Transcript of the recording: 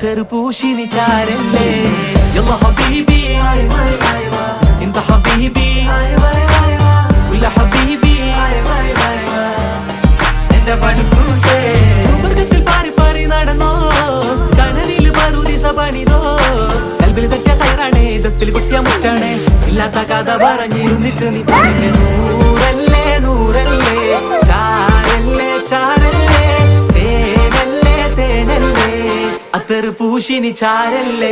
അത്തറ് പൂശിനി ചാരല്ലേ യല്ലാ ഹബീബി ഇന്ത ഹബീബി കുല്ല ഹബീബി എന്റെ പടുക്കൂസേ സുവർഗത്തിൽ പാറി പാറി നടന്നോ കനലിൽ പറുദിസ പണിതോ കൽബിൽ തട്ടിയ കയറാണേ ദത്തിൽ കുട്ടിയ മുറ്റാണേ ഇല്ലാത്ത കഥ പറഞ്ഞിരുന്നിട്ട് നീ പറഞ്ഞ നൂറല്ലേ നൂറല്ലേ ചാരല്ലേ ചാരല്ലേ തേനല്ലേ തേനല്ലേ അത്തറ് പൂശിനി ചാരല്ലേ